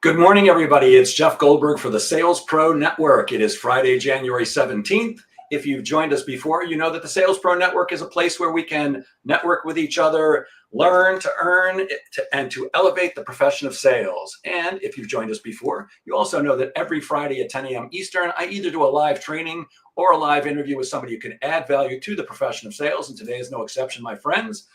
Good morning, everybody. It's Jeff Goldberg for the Sales Pro Network. It is Friday, January 17th. If you've joined us before, you know that the Sales Pro Network is a place where we can network with each other, learn to earn, and to elevate the profession of sales. And if you've joined us before, you also know that every Friday at 10 a.m. Eastern, I either do a live training or a live interview with somebody who can add value to the profession of sales. And today is no exception, my friends.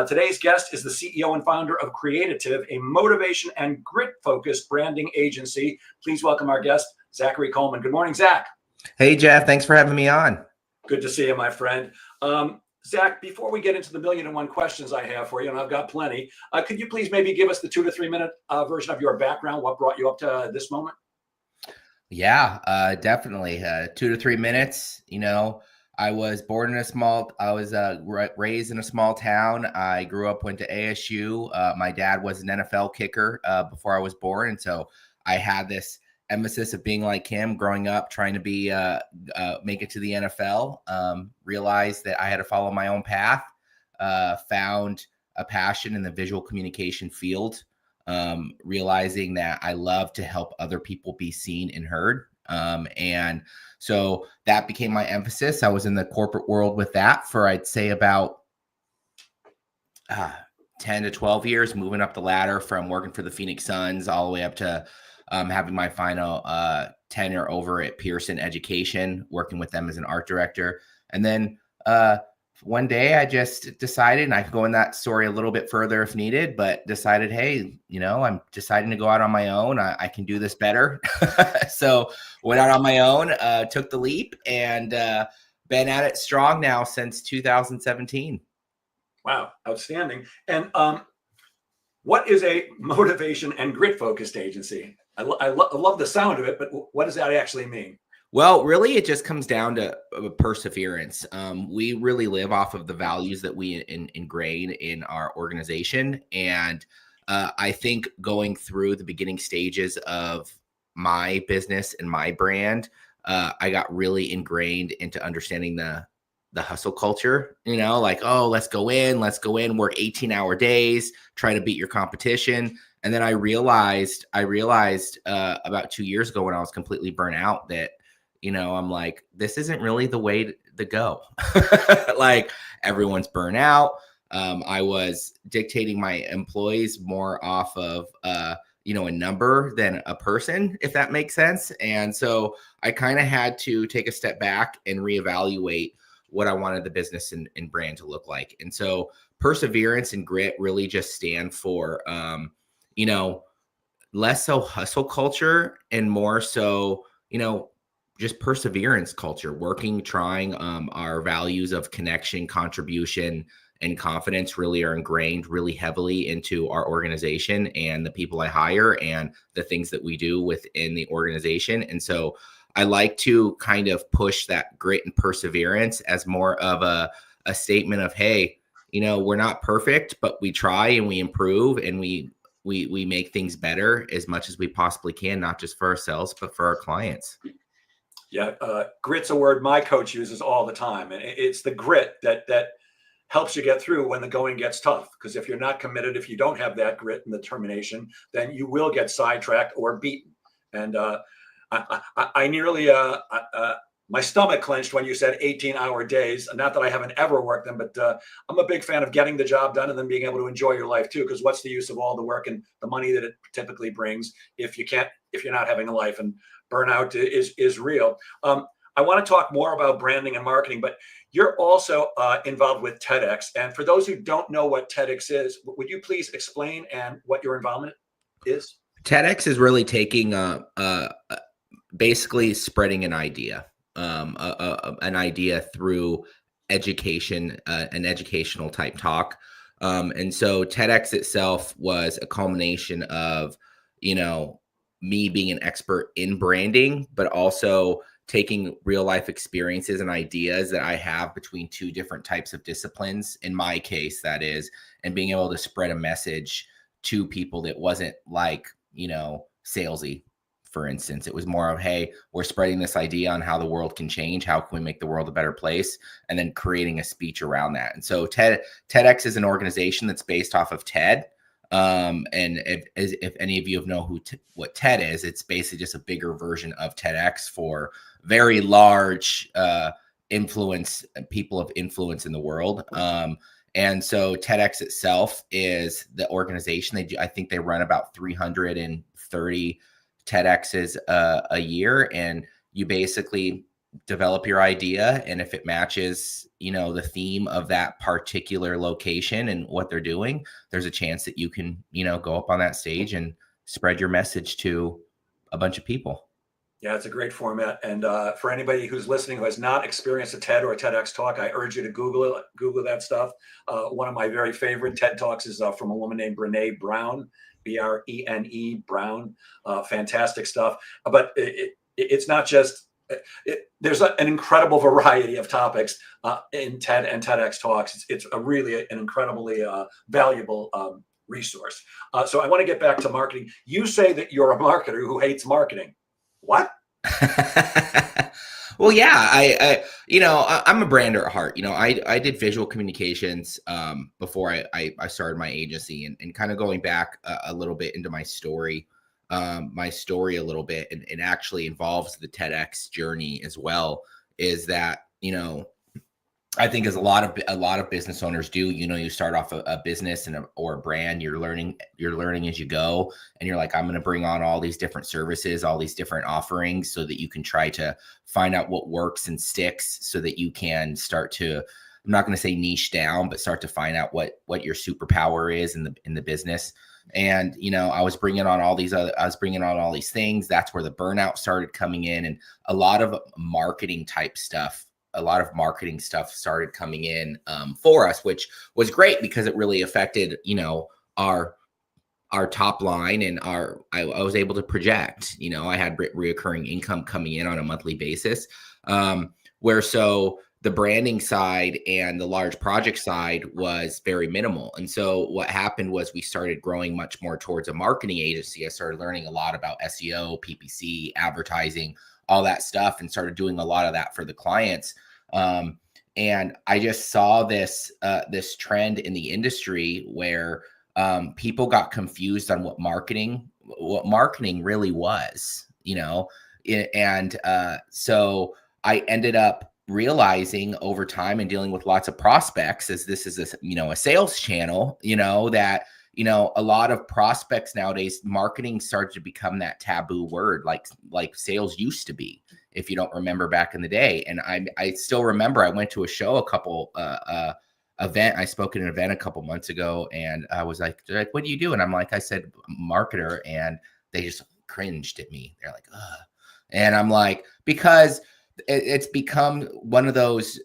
Today's guest is the CEO and founder of Creative, a motivation and grit-focused branding agency. Please welcome our guest, Zachary Colman. Good morning, Zach. Hey, Jeff. Thanks for having me on. Good to see you, my friend. Zach, before we get into the 1,000,001 questions I have for you, and I've got plenty, could you please maybe give us the 2 to 3 minute version of your background? What brought you up to this moment? Yeah, definitely. 2 to 3 minutes. I was born in raised in a small town. I grew up, went to ASU. My dad was an NFL kicker before I was born. And so I had this emphasis of being like him growing up, trying to be make it to the NFL. Realized that I had to follow my own path. Found a passion in the visual communication field. Realizing that I love to help other people be seen and heard. And so that became my emphasis. I was in the corporate world with that for, I'd say, about 10 to 12 years, moving up the ladder from working for the Phoenix Suns all the way up to having my final tenure over at Pearson Education, working with them as an art director. And then one day I just decided, and I could go in that story a little bit further if needed, but decided, hey, I'm deciding to go out on my own. I can do this better. So went out on my own, took the leap, and been at it strong now since 2017. Wow, outstanding. And what is a motivation and grit-focused agency? I love the sound of it, but what does that actually mean? Well, really, it just comes down to perseverance. We really live off of the values that we ingrain in our organization. And I think going through the beginning stages of my business and my brand, I got really ingrained into understanding the hustle culture, let's go in, work 18-hour days, try to beat your competition. And then I realized about 2 years ago when I was completely burnt out that, I'm like, this isn't really the way to go. Like, everyone's burnt out. I was dictating my employees more off of, a number than a person, if that makes sense. And so I kind of had to take a step back and reevaluate what I wanted the business and brand to look like. And so perseverance and grit really just stand for, less so hustle culture and more so, just perseverance culture, trying. Our values of connection, contribution, and confidence really are ingrained really heavily into our organization and the people I hire and the things that we do within the organization. And so I like to kind of push that grit and perseverance as more of a statement of, hey, we're not perfect, but we try and we improve and we make things better as much as we possibly can, not just for ourselves, but for our clients. Yeah, grit's a word my coach uses all the time. And it's the grit that helps you get through when the going gets tough. Because if you're not committed, if you don't have that grit and determination, then you will get sidetracked or beaten. And I nearly, my stomach clenched when you said 18-hour days. Not that I haven't ever worked them, but I'm a big fan of getting the job done and then being able to enjoy your life too. Because what's the use of all the work and the money that it typically brings if you're not having a life? And burnout is real. I want to talk more about branding and marketing, but you're also involved with TEDx. And for those who don't know what TEDx is, would you please explain and what your involvement is? TEDx is really taking basically spreading an idea through education, an educational type talk. And so TEDx itself was a culmination of, me being an expert in branding, but also taking real life experiences and ideas that I have between two different types of disciplines, in my case, that is, and being able to spread a message to people that wasn't like, salesy. For instance, it was more of, hey, we're spreading this idea on how the world can change. How can we make the world a better place? And then creating a speech around that. And so TEDx is an organization that's based off of TED. And if any of you know what TED is, it's basically just a bigger version of TEDx for very large people of influence in the world. And so TEDx itself is the organization. I think they run about 330 TEDx's a year, and you basically develop your idea, and if it matches the theme of that particular location and what they're doing, there's a chance that you can go up on that stage and spread your message to a bunch of people. Yeah, it's a great format. And for anybody who's listening who has not experienced a TED or a TEDx talk, I urge you to Google that stuff. One of my very favorite TED Talks is from a woman named Brene Brown, Brene Brown. Fantastic stuff. But it's not just, there's an incredible variety of topics in TED and TEDx talks. It's really an incredibly valuable resource. So I want to get back to marketing. You say that you're a marketer who hates marketing. What? Well, yeah, I'm a brander at heart. I did visual communications before I started my agency, and kind of going back a little bit into my story a little bit, and it actually involves the TEDx journey as well, is that, I think as a lot of business owners do, you start off a business or a brand, you're learning as you go, and you're like, I'm going to bring on all these different services, all these different offerings, so that you can try to find out what works and sticks, so that you can start to, I'm not going to say niche down, but start to find out what your superpower is in the business. And, I was bringing on all these things. That's where the burnout started coming in, and a lot of marketing stuff started coming in for us, which was great because it really affected, our top line, and I was able to project, I had reoccurring income coming in on a monthly basis, so the branding side and the large project side was very minimal. And so what happened was we started growing much more towards a marketing agency. I started learning a lot about SEO, PPC, advertising, all that stuff, and started doing a lot of that for the clients. And I just saw this trend in the industry where people got confused on what marketing really was, and so I ended up realizing over time and dealing with lots of prospects, as this is a sales channel, that a lot of prospects nowadays, marketing started to become that taboo word, like sales used to be, if you don't remember back in the day. And I still remember I went to a show I spoke at an event a couple months ago, and I was like, what do you do? And I said, marketer. And they just cringed at me. They're like, ugh. And I'm like, because it's become one of those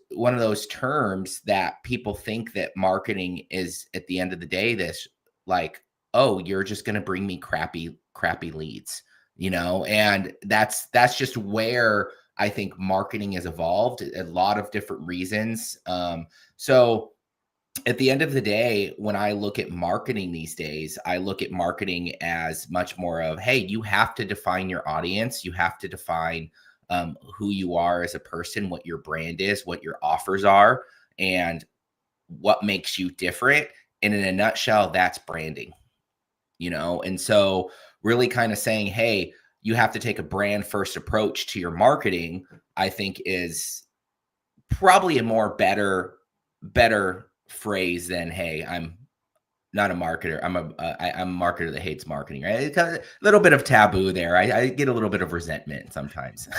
terms that people think that marketing is, at the end of the day, this like, oh, you're just going to bring me crappy leads, and that's just where I think marketing has evolved, a lot of different reasons. So at the end of the day, when I look at marketing these days, I look at marketing as much more of, hey, you have to define your audience. You have to define who you are as a person, what your brand is, what your offers are, and what makes you different. And in a nutshell, that's branding, And so really kind of saying, hey, you have to take a brand first approach to your marketing, I think is probably a more better phrase than, hey, I'm not a marketer. I'm a marketer that hates marketing, right? It's a little bit of taboo there. I get a little bit of resentment sometimes.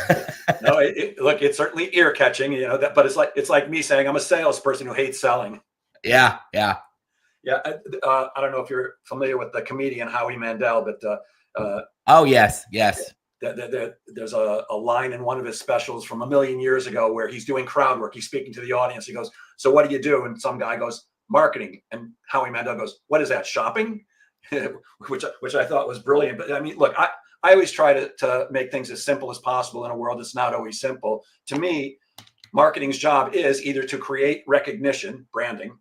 No, look, it's certainly ear catching, but it's like me saying I'm a salesperson who hates selling. Yeah. I don't know if you're familiar with the comedian Howie Mandel, but oh yes. There's a line in one of his specials from a million years ago where he's doing crowd work. He's speaking to the audience. He goes, "So what do you do?" And some guy goes, "Marketing." And Howie Mandel goes, "What is that, shopping?" which I thought was brilliant. But I mean, look, I always try to make things as simple as possible in a world that's not always simple. To me, marketing's job is either to create recognition, branding,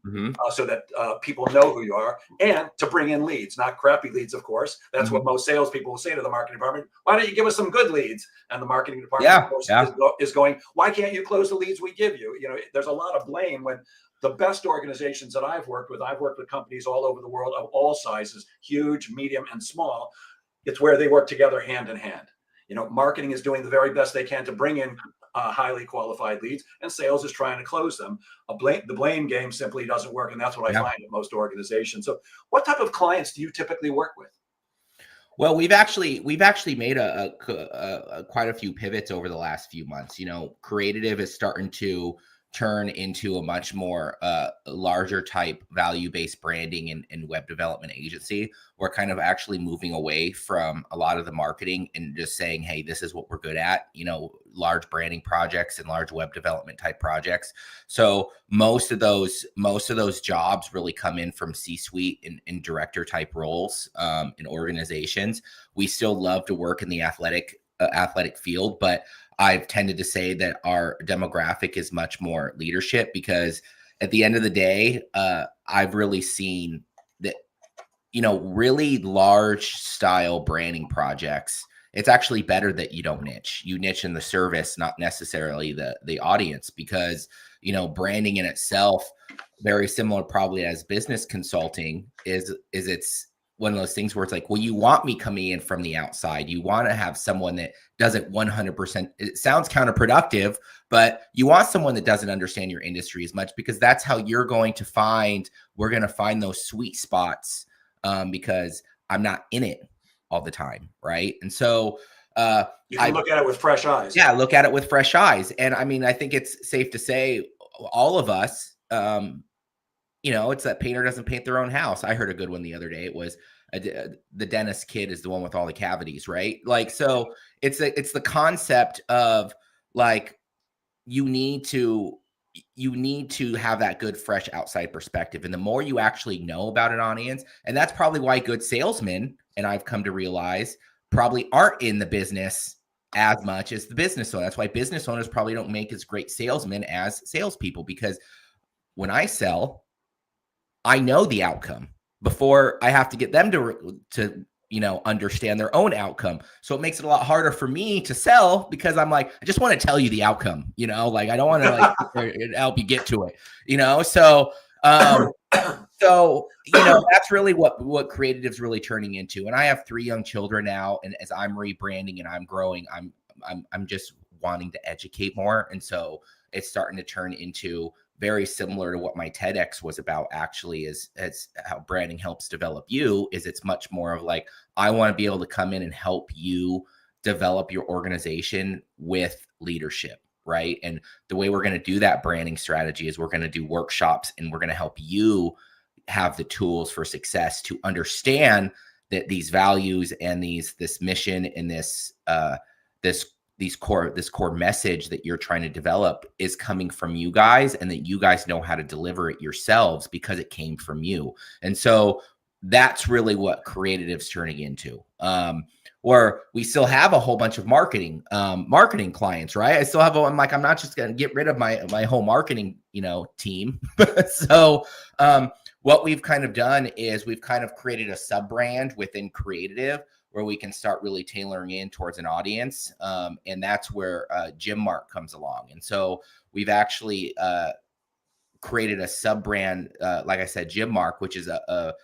so that people know who you are, and to bring in leads, not crappy leads, of course. That's what most salespeople will say to the marketing department. Why don't you give us some good leads? And the marketing department, of course, is going, why can't you close the leads we give you? There's a lot of blame when the best organizations that I've worked with companies all over the world of all sizes, huge, medium, and small. It's where they work together hand in hand. Marketing is doing the very best they can to bring in highly qualified leads, and sales is trying to close them. The blame game simply doesn't work, and that's what I find at most organizations. So, what type of clients do you typically work with? Well, we've actually made quite a few pivots over the last few months. Creative is starting to turn into a much more larger type value-based branding and web development agency. We're kind of actually moving away from a lot of the marketing and just saying, hey, this is what we're good at, large branding projects and large web development type projects. So most of those jobs really come in from C-suite and director type roles in organizations. We still love to work in the athletic field, but I've tended to say that our demographic is much more leadership, because at the end of the day, I've really seen that, really large style branding projects, it's actually better that you don't niche. You niche in the service, not necessarily the audience, because, branding in itself, very similar probably as business consulting, is it's one of those things where it's like, well, you want me coming in from the outside. You want to have someone that doesn't 100%, it sounds counterproductive, but you want someone that doesn't understand your industry as much, because that's how we're going to find those sweet spots, because I'm not in it all the time. Right. And so you can look at it with fresh eyes. Yeah. Look at it with fresh eyes. And I mean, I think it's safe to say all of us, it's that painter doesn't paint their own house. I heard a good one the other day. It was the dentist kid is the one with all the cavities, right? Like, so it's the concept of like, you need to have that good, fresh outside perspective. And the more you actually know about an audience, and that's probably why good salesmen, and I've come to realize, probably aren't in the business as much as the business owner. That's why business owners probably don't make as great salesmen as salespeople, because when I sell, I know the outcome before I have to get them to understand their own outcome. So it makes it a lot harder for me to sell, because I'm like, I just want to tell you the outcome, like, I don't want to help you get to it, so, that's really what creative is really turning into. And I have 3 young children now. And as I'm rebranding and I'm growing, I'm just wanting to educate more. And so it's starting to turn into very similar to what my TEDx was about, actually, is how branding helps develop you. Is it's much more of like, I want to be able to come in and help you develop your organization with leadership, right? And the way we're going to do that branding strategy is we're going to do workshops, and we're going to help you have the tools for success to understand that these values and this mission and this core message that you're trying to develop is coming from you guys, and that you guys know how to deliver it yourselves because it came from you. And so that's really what Creative's turning into. Or we still have a whole bunch of marketing clients, right? I still have, I'm not just going to get rid of my whole marketing, team. So, what we've kind of done is we've kind of created a sub brand within Creative, where we can start really tailoring in towards an audience. And that's where Gym Mark comes along. And so we've actually created a sub brand, like I said, Gym Mark, which is a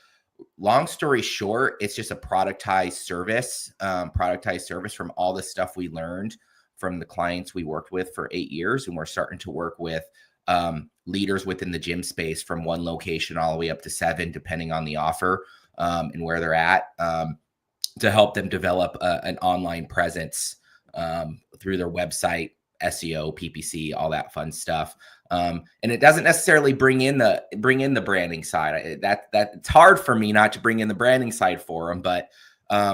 long story short, it's just a productized service from all the stuff we learned from the clients we worked with for 8 years. And we're starting to work with leaders within the gym space from 1 location all the way up to 7, depending on the offer and where they're at, to help them develop an online presence through their website, SEO, PPC, all that fun stuff. And it doesn't necessarily bring in the branding side. That it's hard for me not to bring in the branding side for them. But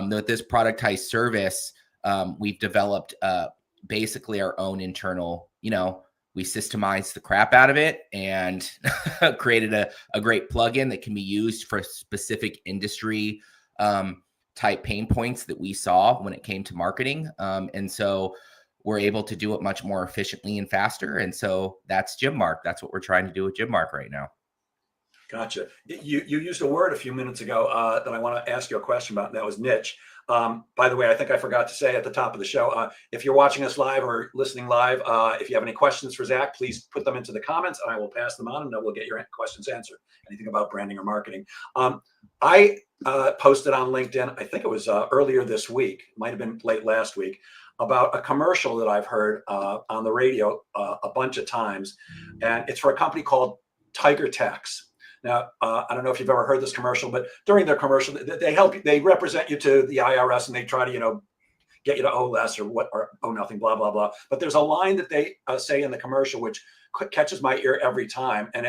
with this productized service, we've developed basically our own internal, we systemized the crap out of it and created a great plugin that can be used for specific industry type pain points that we saw when it came to marketing. And so we're able to do it much more efficiently and faster. And so that's Gym Mark. That's what we're trying to do with Gym Mark right now. Gotcha. You used a word a few minutes ago that I want to ask you a question about, and that was niche. By the way, I think I forgot to say at the top of the show, if you're watching us live or listening live, if you have any questions for Zach, please put them into the comments and I will pass them on and then we'll get your questions answered. Anything about branding or marketing. I posted on LinkedIn, I think it was earlier this week, might have been late last week, about a commercial that I've heard on the radio a bunch of times. And it's for a company called Tiger Tax. Now, I don't know if you've ever heard this commercial, but during their commercial, they help you, they represent you to the IRS and they try to, get you to owe less or owe nothing, blah, blah, blah. But there's a line that they say in the commercial, which catches my ear every time. And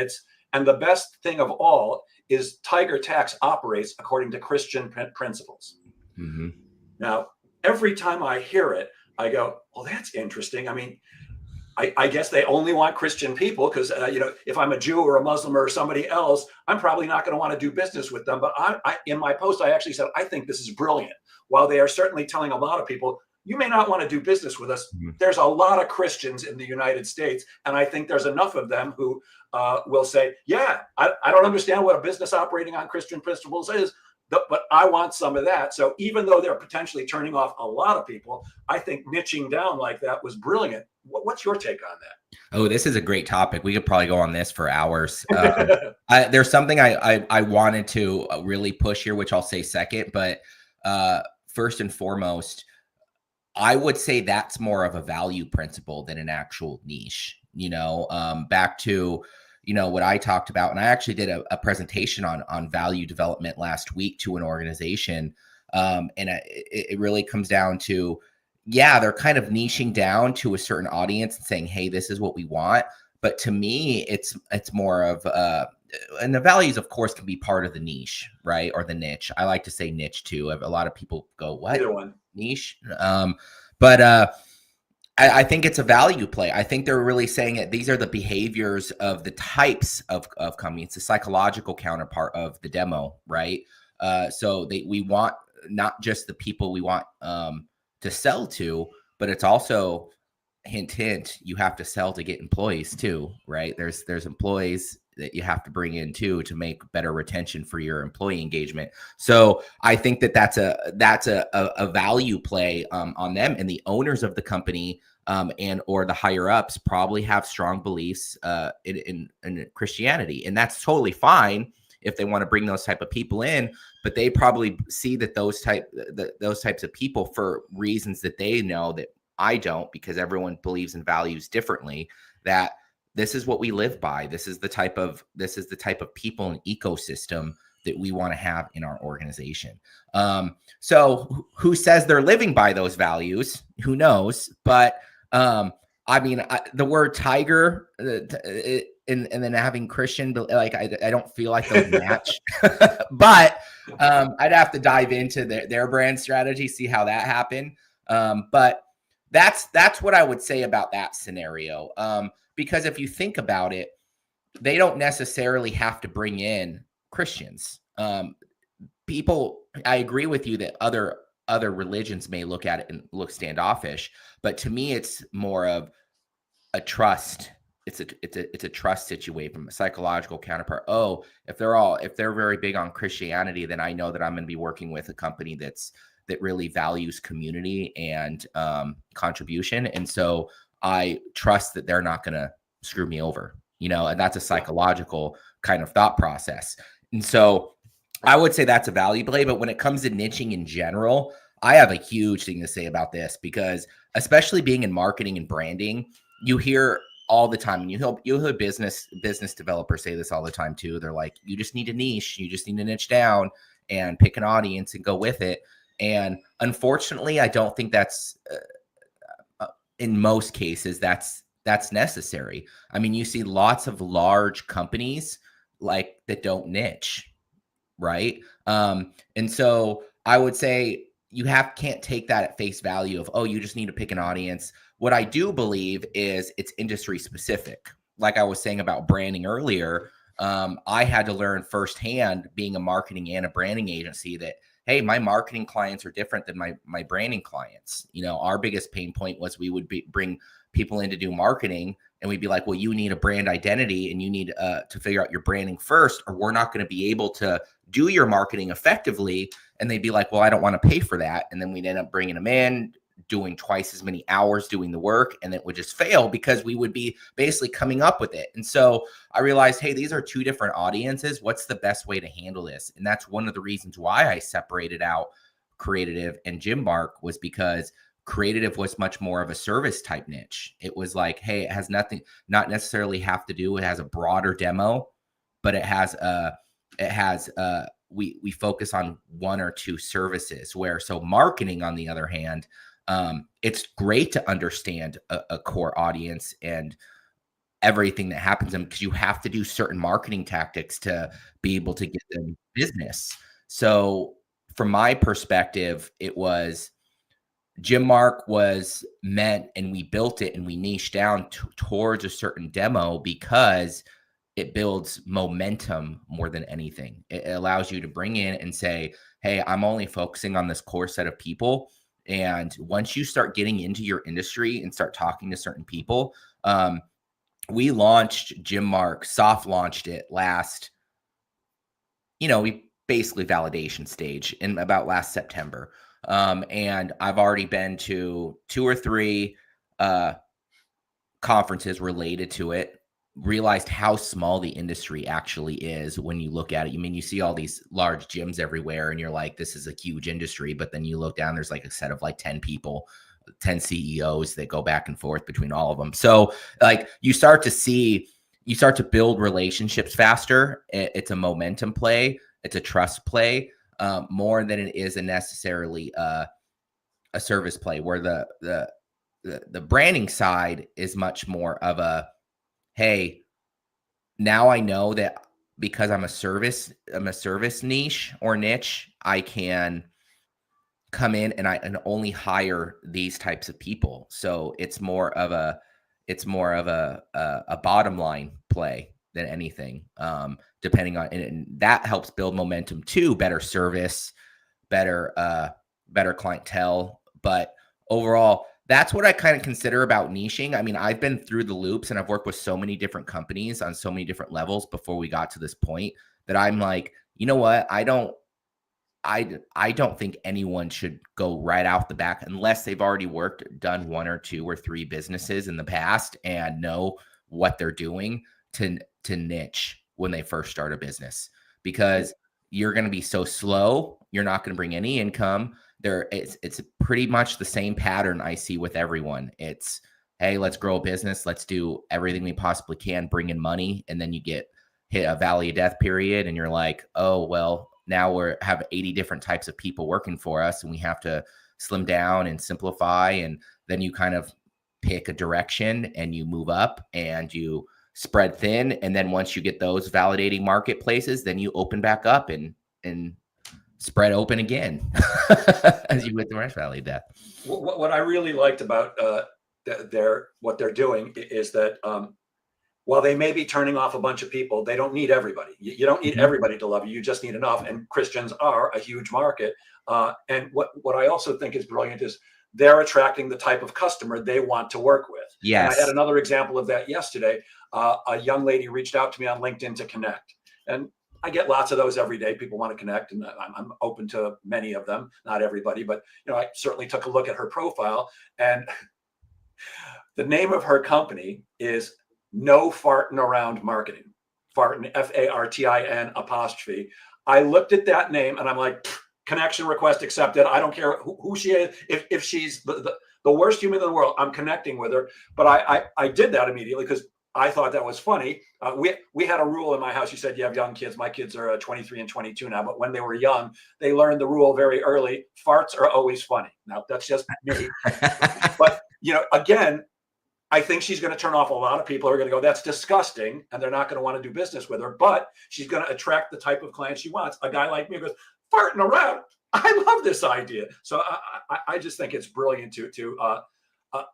the best thing of all is Tiger Tax operates according to Christian principles. Mm-hmm. Now, every time I hear it, I go, well, that's interesting. I mean, I guess they only want Christian people because, if I'm a Jew or a Muslim or somebody else, I'm probably not going to want to do business with them. But I in my post, I actually said, I think this is brilliant. While they are certainly telling a lot of people, you may not want to do business with us. Mm-hmm. There's a lot of Christians in the United States. And I think there's enough of them who will say, yeah, I don't understand what a business operating on Christian principles is, but I want some of that. So even though they're potentially turning off a lot of people, I think niching down like that was brilliant. What's your take on that? Oh, this is a great topic. We could probably go on this for hours. There's something I wanted to really push here, which I'll say second. But first and foremost, I would say that's more of a value principle than an actual niche. Back to what I talked about, and I actually did a presentation on value development last week to an organization, and it really comes down to, yeah, they're kind of niching down to a certain audience and saying, hey, this is what we want. But to me, it's more of and the values, of course, can be part of the niche, right? Or the niche. I like to say niche too. A lot of people go, what? Either one. Niche? But I think it's a value play. I think they're really saying that these are the behaviors of the types of companies. It's the psychological counterpart of the demo, right? So we want not just the people we want to sell to, but it's also, hint, you have to sell to get employees too, right? There's employees that you have to bring in too to make better retention for your employee engagement. So I think that's a value play on them, and the owners of the company and or the higher ups probably have strong beliefs in Christianity, and that's totally fine if they want to bring those type of people in. But they probably see that those types of people, for reasons that they know that I don't, because everyone believes and values differently, that this is what we live by. This is the type of people and ecosystem that we want to have in our organization. So who says they're living by those values? Who knows? But I mean, the word tiger and then having Christian, like I don't feel like those match. But I'd have to dive into their brand strategy, see how that happened. But that's what I would say about that scenario. Because if you think about it, they don't necessarily have to bring in Christians. People, I agree with you that other religions may look at it and look standoffish, but to me, it's more of a trust. It's a trust situation, a psychological counterpart. Oh, if they're very big on Christianity, then I know that I'm going to be working with a company that really values community and contribution, and so I trust that they're not going to screw me over, and that's a psychological kind of thought process. And so I would say that's a value play. But when it comes to niching in general, I have a huge thing to say about this, because especially being in marketing and branding, you hear all the time, and you'll hear business developers say this all the time too. They're like, you just need a niche, you just need to niche down and pick an audience and go with it. And unfortunately, I don't think that's in most cases that's necessary. I mean, you see lots of large companies like that don't niche, right? And so I would say you can't take that at face value of, oh, you just need to pick an audience. What I do believe is it's industry specific. Like I was saying about branding earlier, I had to learn firsthand, being a marketing and a branding agency, that hey, my marketing clients are different than my branding clients. Our biggest pain point was we would bring people in to do marketing, and we'd be like, well, you need a brand identity and you need to figure out your branding first, or we're not going to be able to do your marketing effectively. And they'd be like, well, I don't want to pay for that. And then we'd end up bringing them in, doing twice as many hours doing the work, and it would just fail because we would be basically coming up with it. And so I realized, hey, these are two different audiences. What's the best way to handle this? And that's one of the reasons why I separated out Creative and Gymmark, was because Creative was much more of a service type niche. It was like, hey, it has nothing, not necessarily have to do, it has a broader demo, but we focus on one or two services. So marketing, on the other hand, it's great to understand a core audience and everything that happens to them, because you have to do certain marketing tactics to be able to get them business. So from my perspective, it was Gymmark was meant, and we built it and we niched down towards a certain demo because it builds momentum more than anything. It allows you to bring in and say, hey, I'm only focusing on this core set of people. And once you start getting into your industry and start talking to certain people, we launched Gymmark, soft launched it we basically validation stage in about last September. And I've already been to 2 or 3 conferences related to it, realized how small the industry actually is when you look at it. You see all these large gyms everywhere and you're like, this is a huge industry. But then you look down, there's like a set of like 10 people, 10 CEOs that go back and forth between all of them. So like you start to build relationships faster. It's a momentum play. It's a trust play, more than it is a necessarily a service play, where the branding side is much more of a, hey, now I know that because I'm a service niche or niche, I can come in and only hire these types of people. So it's more of a bottom line play than anything. Depending on, and that helps build momentum too, better service, better clientele. But overall, that's what I kind of consider about niching. I've been through the loops and I've worked with so many different companies on so many different levels before we got to this point, that I'm like, you know what? I don't think anyone should go right out the back unless they've already done 1 or 2 or 3 businesses in the past and know what they're doing to niche when they first start a business, because you're going to be so slow. You're not going to bring any income. It's pretty much the same pattern I see with everyone. It's, hey, let's grow a business. Let's do everything we possibly can, bring in money. And then you hit a valley of death period. And you're like, oh, well, now have 80 different types of people working for us, and we have to slim down and simplify. And then you kind of pick a direction and you move up and you spread thin. And then once you get those validating marketplaces, then you open back up and spread open again as you hit the rest valley of death. What I really liked about what they're doing is that while they may be turning off a bunch of people, they don't need everybody. You don't need everybody to love you. You just need enough. And Christians are a huge market. And what I also think is brilliant is they're attracting the type of customer they want to work with. Yes. And I had another example of that yesterday. A young lady reached out to me on LinkedIn to connect. And I get lots of those every day. People want to connect, and I'm open to many of them. Not everybody, but I certainly took a look at her profile, and the name of her company is No Fartin' Around Marketing. Fartin, FARTIN'. I looked at that name and I'm like, connection request accepted. I don't care who she is. If she's the worst human in the world, I'm connecting with her. But I did that immediately because I thought that was funny. We had a rule in my house. You said you have young kids. My kids are 23 and 22 now, but when they were young, they learned the rule very early. Farts are always funny. Now that's just me. But again, I think she's going to turn off a lot of people who are going to go, that's disgusting, and they're not going to want to do business with her. But she's going to attract the type of client she wants. A guy like me who goes, farting around. I love this idea. So I just think it's brilliant to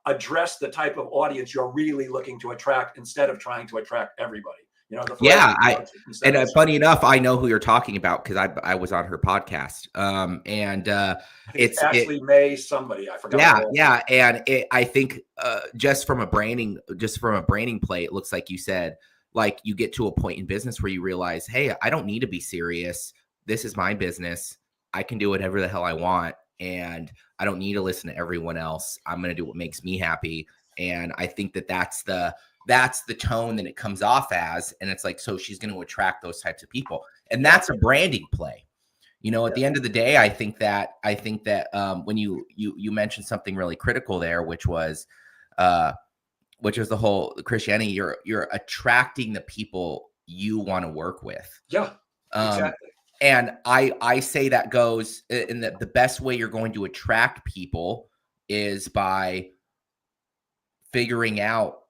address the type of audience you're really looking to attract instead of trying to attract everybody. The flavor Yeah, instead of funny enough, I know who you're talking about because I was on her podcast. And I think it's it Ashley May somebody. I forgot her yeah, last name. yeah, and I think just from a branding play, it looks like you said, like you get to a point in business where you realize, hey, I don't need to be serious. This is my business. I can do whatever the hell I want, and I don't need to listen to everyone else. I'm going to do what makes me happy, and I think that's the tone that it comes off as, and it's like, so she's going to attract those types of people, and that's a branding play. At the end of the day, I think that when you mentioned something really critical there, which was the whole Christianity, you're attracting the people you want to work with. Yeah, Um, exactly. and I say that goes in the best way you're going to attract people is by figuring out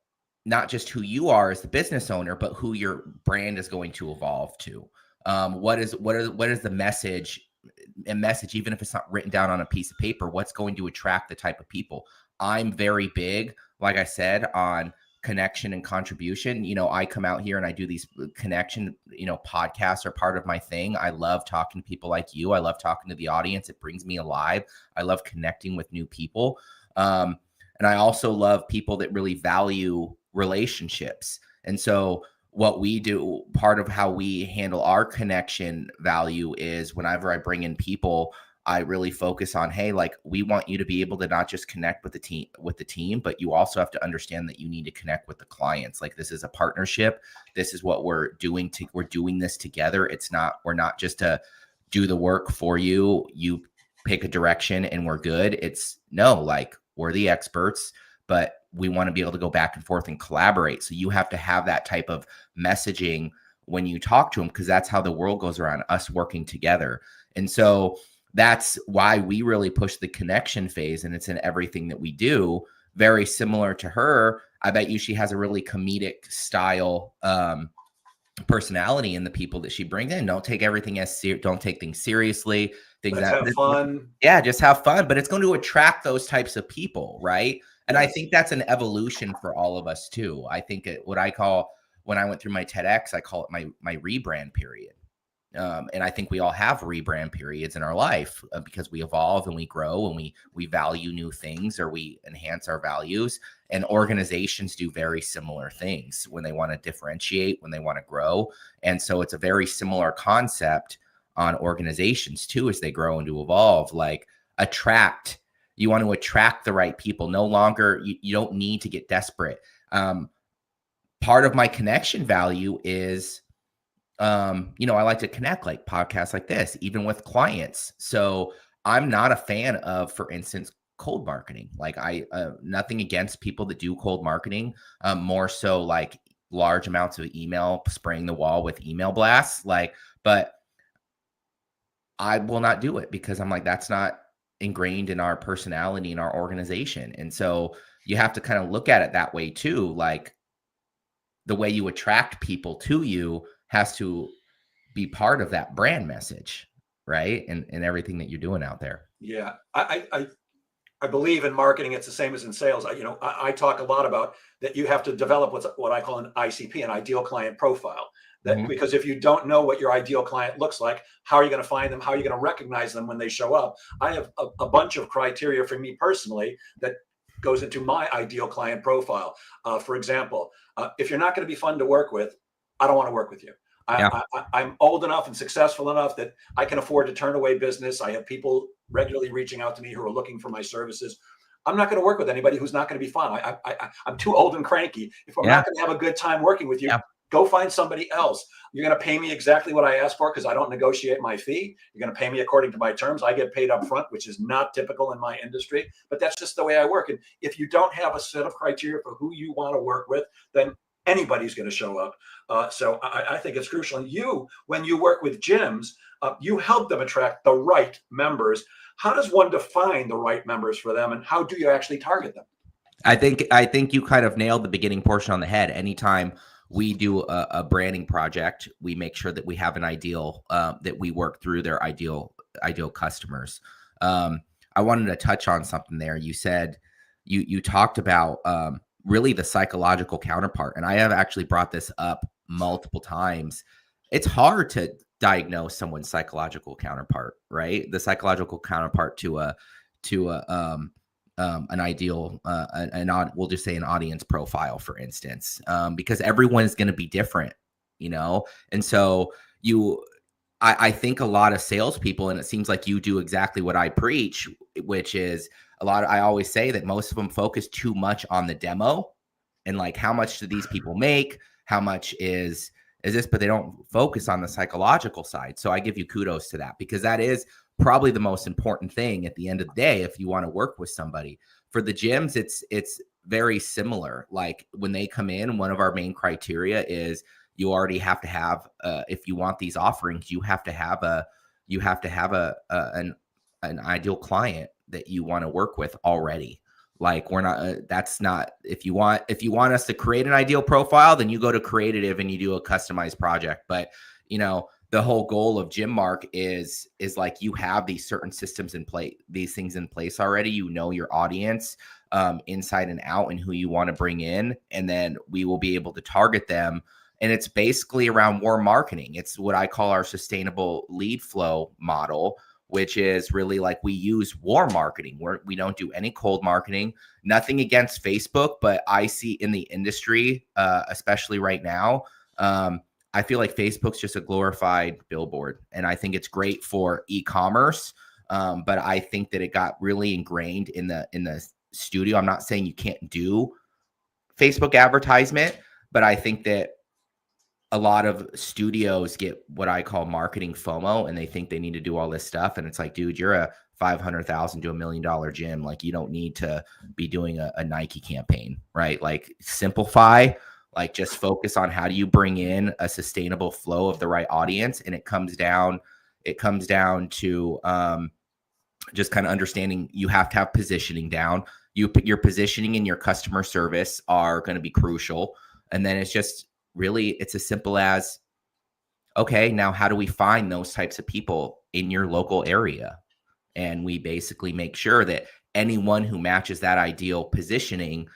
not just who you are as the business owner, but who your brand is going to evolve to. What is the message, even if it's not written down on a piece of paper, what's going to attract the type of people? I'm very big, like I said, on connection and contribution. I come out here and I do these connection, podcasts are part of my thing. I love talking to people like you. I love talking to the audience. It brings me alive. I love connecting with new people. And I also love people that really value relationships. And so what we do, part of how we handle our connection value is whenever I bring in people, I really focus on, hey, like we want you to be able to not just connect with the team, but you also have to understand that you need to connect with the clients. Like this is a partnership. This is what we're doing. We're doing this together. We're not just to do the work for you. You pick a direction and we're good. It's no, like we're the experts, but we want to be able to go back and forth and collaborate. So you have to have that type of messaging when you talk to them, because that's how the world goes around, us working together. And so that's why we really push the connection phase, and it's in everything that we do. Very similar to her. I bet you she has a really comedic style personality in the people that she brings in. Don't take everything don't take things seriously. Let's have fun. Yeah, just have fun, but it's going to attract those types of people, right? And I think that's an evolution for all of us too. I think what I call, when I went through my TEDx, I call it my rebrand period. And I think we all have rebrand periods in our life because we evolve and we grow and we value new things, or we enhance our values. And organizations do very similar things when they want to differentiate, when they want to grow. And so it's a very similar concept on organizations too, as they grow and to evolve. Like you want to attract the right people. No longer, you don't need to get desperate. Part of my connection value is, I like to connect, like podcasts like this, even with clients. So I'm not a fan of, for instance, cold marketing. Like nothing against people that do cold marketing, more so like large amounts of email, spraying the wall with email blasts. But I will not do it because I'm like, that's not ingrained in our personality, in our organization. And so you have to kind of look at it that way too. Like the way you attract people to you has to be part of that brand message, right? And everything that you're doing out there. Yeah, I believe in marketing. It's the same as in sales. I talk a lot about that. You have to develop what I call an ICP, an ideal client profile. Because if you don't know what your ideal client looks like, how are you going to find them? How are you going to recognize them when they show up? I have a bunch of criteria for me personally that goes into my ideal client profile. For example, if you're not going to be fun to work with, I don't want to work with you. I'm old enough and successful enough that I can afford to turn away business. I have people regularly reaching out to me who are looking for my services. I'm not going to work with anybody who's not going to be fun. I'm too old and cranky. If I'm not going to have a good time working with you, go find somebody else. You're going to pay me exactly what I asked for because I don't negotiate my fee. You're going to pay me according to my terms. I get paid up front, which is not typical in my industry, but that's just the way I work. And if you don't have a set of criteria for who you want to work with, then anybody's going to show up. So I think it's crucial. And when you work with gyms, you help them attract the right members. How does one define the right members for them, and how do you actually target them? I think you kind of nailed the beginning portion on the head. Anytime we do a branding project, we make sure that we have an ideal, that we work through their ideal customers. I wanted to touch on something there. You said you talked about really the psychological counterpart, and I have actually brought this up multiple times, it's hard to diagnose someone's psychological counterpart, right? The psychological counterpart to an ideal, we'll just say an audience profile, for instance, because everyone is going to be different, and so I think a lot of salespeople, and it seems like you do exactly what I preach, which is I always say that most of them focus too much on the demo and like, how much do these people make? How much is this? But they don't focus on the psychological side. So I give you kudos to that, because that is probably the most important thing at the end of the day if you want to work with somebody. For the gyms, it's very similar. Like when they come in, one of our main criteria is you already have to have, if you want these offerings, you have to have an ideal client that you want to work with already. Like we're not, that's not, if you want us to create an ideal profile, then you go to Creative and you do a customized project. But the whole goal of GymMark is like, you have these certain systems in place, these things in place already. Your audience inside and out and who you want to bring in, and then we will be able to target them. And it's basically around warm marketing. It's what I call our sustainable lead flow model, which is really like, we use warm marketing. We don't do any cold marketing. Nothing against Facebook, but I see in the industry, especially right now, I feel like Facebook's just a glorified billboard. And I think it's great for e-commerce, but I think that it got really ingrained in the studio. I'm not saying you can't do Facebook advertisement, but I think that a lot of studios get what I call marketing FOMO, and they think they need to do all this stuff. And it's like, dude, you're a $500,000 to $1 million gym. Like, you don't need to be doing a Nike campaign, right? Like, simplify, like just focus on how do you bring in a sustainable flow of the right audience. And it comes down to just kind of understanding you have to have positioning down. Your positioning and your customer service are going to be crucial. And then it's just, really, it's as simple as, okay, now how do we find those types of people in your local area? And we basically make sure that anyone who matches that ideal positioning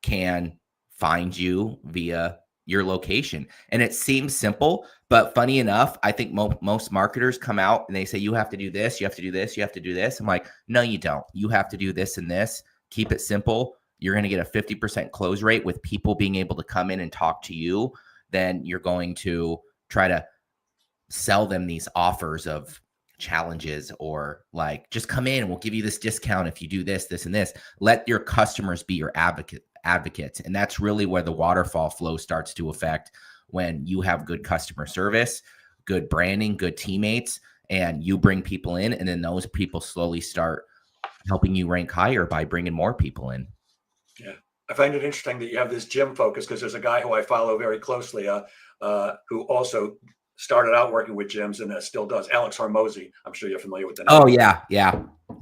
can find you via your location. And it seems simple, but funny enough, I think most marketers come out and they say, you have to do this, you have to do this, you have to do this. I'm like, no, you don't. You have to do this and this. Keep it simple. You're going to get a 50% close rate with people being able to come in and talk to you. Then you're going to try to sell them these offers of challenges, or like, just come in and we'll give you this discount if you do this, this, and this. Let your customers be your advocates. And that's really where the waterfall flow starts to affect, when you have good customer service, good branding, good teammates, and you bring people in, and then those people slowly start helping you rank higher by bringing more people in. Yeah. I find it interesting that you have this gym focus, because there's a guy who I follow very closely who also started out working with gyms and still does. Alex Hormozy. I'm sure you're familiar with the name. Oh yeah.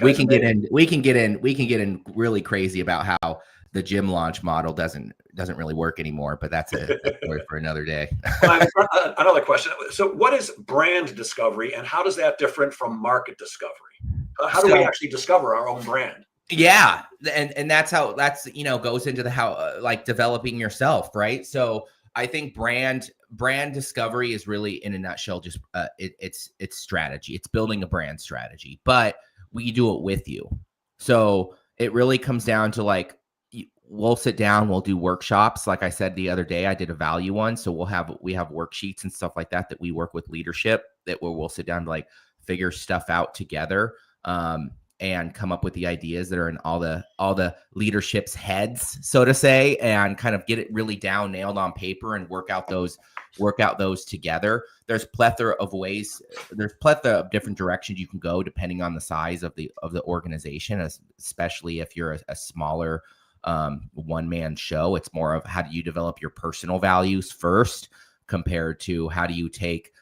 We can get in really crazy about how the gym launch model doesn't really work anymore, but that's a story for another day. Another question. So what is brand discovery, and how does that different from market discovery? How do we actually discover our own brand? Yeah. And that's goes into the how, like, developing yourself. Right. So I think brand discovery is really, in a nutshell, just it's strategy. It's building a brand strategy, but we do it with you. So it really comes down to, like, we'll sit down, we'll do workshops. Like I said the other day, I did a value one. So we have worksheets and stuff like that we work with leadership, that we'll sit down to, like, figure stuff out together. And come up with the ideas that are in all the leadership's heads, so to say, and kind of get it really down, nailed on paper, and work out those together. There's plethora of ways. There's plethora of different directions you can go depending on the size of the organization, especially if you're a smaller one-man show. It's more of, how do you develop your personal values first, compared to how do you take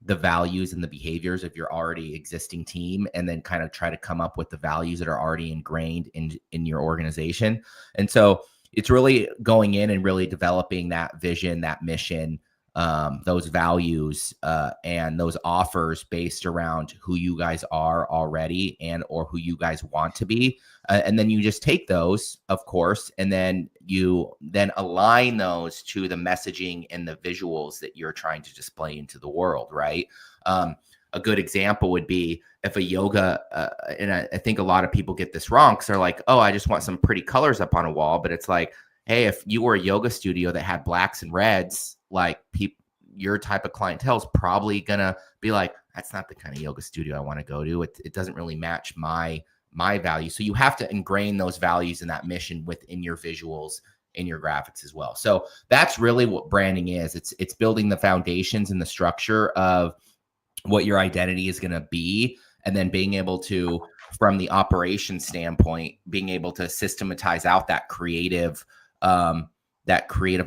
the values and the behaviors of your already existing team, and then kind of try to come up with the values that are already ingrained in your organization. And so it's really going in and really developing that vision, that mission, those values and those offers based around who you guys are already and or who you guys want to be. And then you just take those, of course, and then you then align those to the messaging and the visuals that you're trying to display into the world, right? A good example would be if a yoga, and I think a lot of people get this wrong because they're like, oh, I just want some pretty colors up on a wall. But it's like, hey, if you were a yoga studio that had blacks and reds, like your type of clientele is probably going to be like, that's not the kind of yoga studio I want to go to. It doesn't really match my value. So you have to ingrain those values and that mission within your visuals, in your graphics as well. So that's really what branding is. It's building the foundations and the structure of what your identity is going to be, and then being able to, from the operation standpoint, being able to systematize out that creative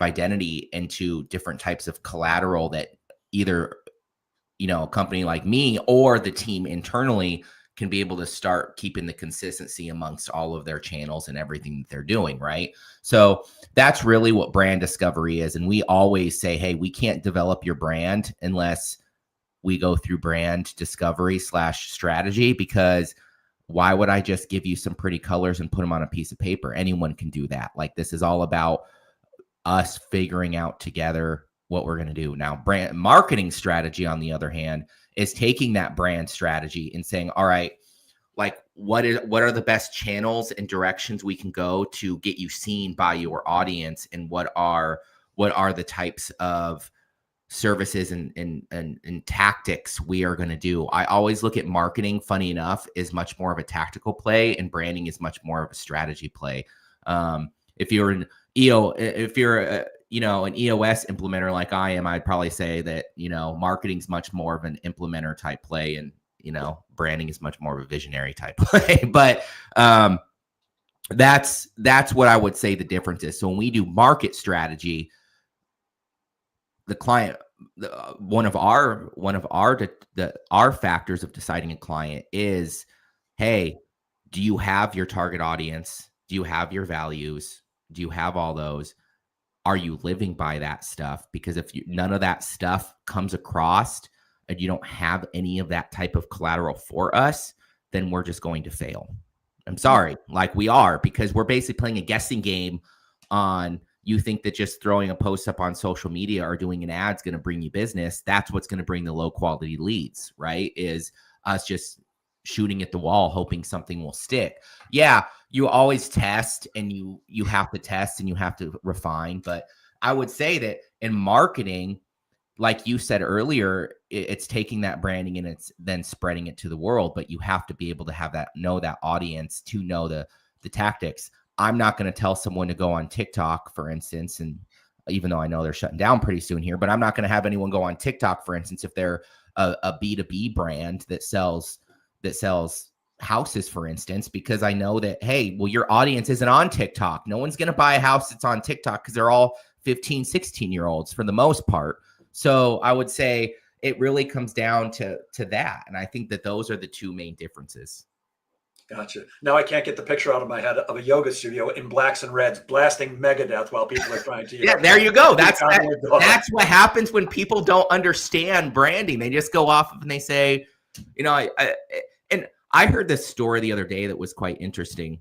identity into different types of collateral that either, a company like me or the team internally can be able to start keeping the consistency amongst all of their channels and everything that they're doing, right? So that's really what brand discovery is. And we always say, hey, we can't develop your brand unless we go through brand discovery / strategy, because why would I just give you some pretty colors and put them on a piece of paper? Anyone can do that. Like, this is all about us figuring out together what we're going to do. Now, brand marketing strategy, on the other hand, is taking that brand strategy and saying, all right, like what are the best channels and directions we can go to get you seen by your audience, and what are the types of services and tactics we are going to do. I always look at marketing, funny enough, is much more of a tactical play, and branding is much more of a strategy play. If you're an an EOS implementer like I am, I'd probably say that, marketing's much more of an implementer type play, and, branding is much more of a visionary type play. But that's what I would say the difference is. So when we do market strategy, the client, one of our factors of deciding a client is, hey, do you have your target audience? Do you have your values? Do you have all those? Are you living by that stuff? Because if none of that stuff comes across and you don't have any of that type of collateral for us, then we're just going to fail. I'm sorry, like we are, because we're basically playing a guessing game on, you think that just throwing a post up on social media or doing an ad is going to bring you business. That's what's going to bring the low quality leads, right? Is us just shooting at the wall, hoping something will stick. Yeah, you always test, and you have to test and you have to refine. But I would say that in marketing, like you said earlier, it's taking that branding and it's then spreading it to the world. But you have to be able to know that audience to know the tactics. I'm not going to tell someone to go on TikTok, for instance, and even though I know they're shutting down pretty soon here, but I'm not going to have anyone go on TikTok, for instance, if they're a B2B brand that sells houses, for instance, because I know that, hey, well, your audience isn't on TikTok. No one's going to buy a house that's on TikTok because they're all 15, 16-year-olds for the most part. So I would say it really comes down to that. And I think that those are the two main differences. Gotcha. Now I can't get the picture out of my head of a yoga studio in blacks and reds blasting Megadeth while people are trying to. Yeah, there you go. That's what happens when people don't understand branding. They just go off and they say, I heard this story the other day that was quite interesting.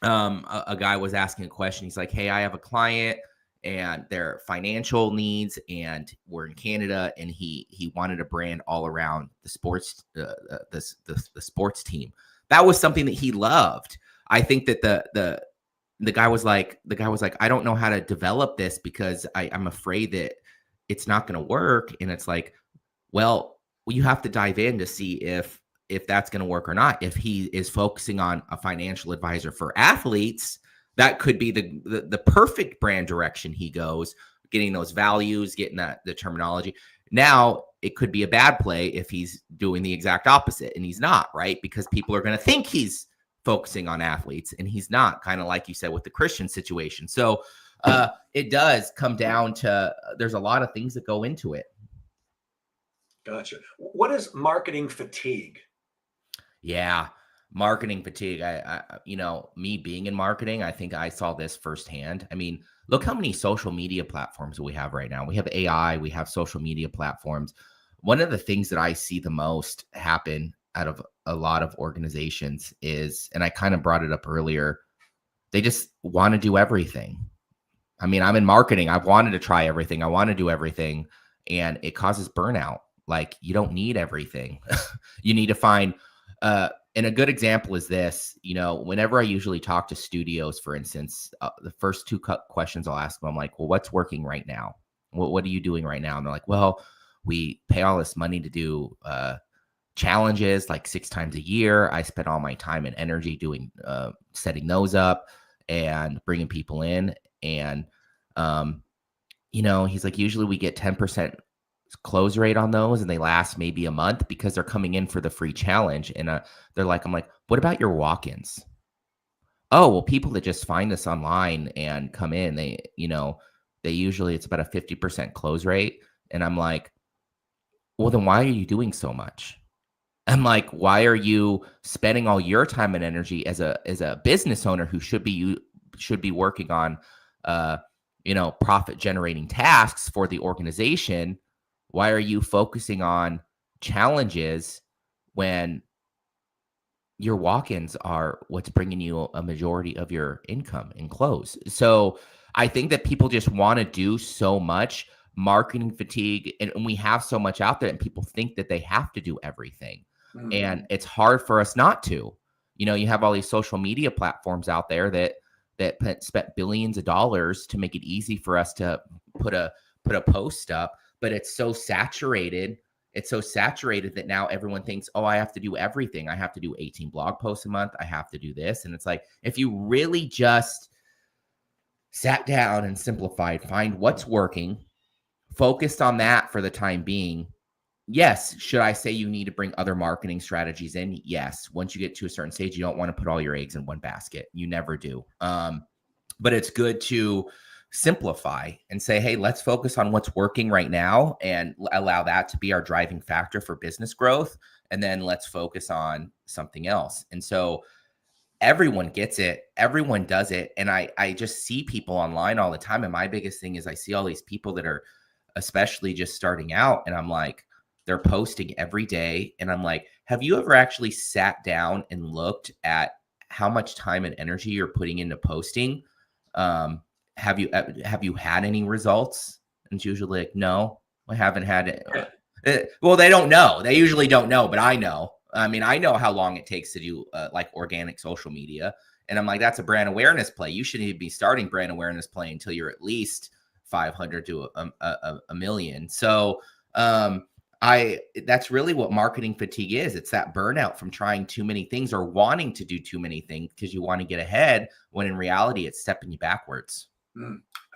A guy was asking a question. He's like, hey, I have a client and their financial needs, and we're in Canada, and he wanted a brand all around the sports, the sports team. That was something that he loved. I think that the guy was like, I don't know how to develop this because I'm afraid that it's not going to work. And it's like, well, you have to dive in to see if that's going to work or not. If he is focusing on a financial advisor for athletes, that could be the perfect brand direction he goes, getting those values, getting the terminology. Now, it could be a bad play if he's doing the exact opposite, and he's not, right? Because people are going to think he's focusing on athletes, and he's not, kind of like you said with the Christian situation. So it does come down to, there's a lot of things that go into it. Gotcha. What is marketing fatigue? Yeah. Marketing fatigue. Me being in marketing, I think I saw this firsthand. I mean, look how many social media platforms we have right now. We have AI, we have social media platforms. One of the things that I see the most happen out of a lot of organizations is, and I kind of brought it up earlier, they just want to do everything. I mean, I'm in marketing. I've wanted to try everything. I want to do everything, and it causes burnout. Like, you don't need everything. You need to find, and a good example is this, whenever I usually talk to studios, for instance, the first two questions I'll ask them, I'm like, well, what's working right now? What are you doing right now? And they're like, well, we pay all this money to do challenges like 6 times a year. I spend all my time and energy doing setting those up and bringing people in. And, he's like, usually we get 10% close rate on those and they last maybe a month because they're coming in for the free challenge. And I'm like, what about your walk-ins? Oh, well, people that just find us online and come in, they usually, it's about a 50% close rate. And I'm like, well, then why are you doing so much? I'm like, why are you spending all your time and energy as a business owner who should be working on, profit generating tasks for the organization? Why are you focusing on challenges when your walk-ins are what's bringing you a majority of your income and close? So I think that people just want to do so much, marketing fatigue, and we have so much out there, and people think that they have to do everything. Mhm. And it's hard for us not to. You have all these social media platforms out there that spent billions of dollars to make it easy for us to put a post up, but it's so saturated. It's so saturated that now everyone thinks, oh, I have to do everything. I have to do 18 blog posts a month. I have to do this. And it's like, if you really just sat down and simplified, find what's working, focused on that for the time being. Yes. Should I say you need to bring other marketing strategies in? Yes. Once you get to a certain stage, you don't want to put all your eggs in one basket. You never do. But it's good to simplify and say, hey, let's focus on what's working right now and allow that to be our driving factor for business growth. And then let's focus on something else. And so everyone gets it. Everyone does it. And I just see people online all the time. And my biggest thing is I see all these people that are especially just starting out. And I'm like, they're posting every day. And I'm like, have you ever actually sat down and looked at how much time and energy you're putting into posting? Have you had any results? And it's usually like, no, I haven't had it. Well, they don't know. They usually don't know, but I know. I mean, I know how long it takes to do like organic social media. And I'm like, that's a brand awareness play. You shouldn't even be starting brand awareness play until you're at least 500 to a million. So that's really what marketing fatigue is. It's that burnout from trying too many things or wanting to do too many things because you want to get ahead when in reality it's stepping you backwards.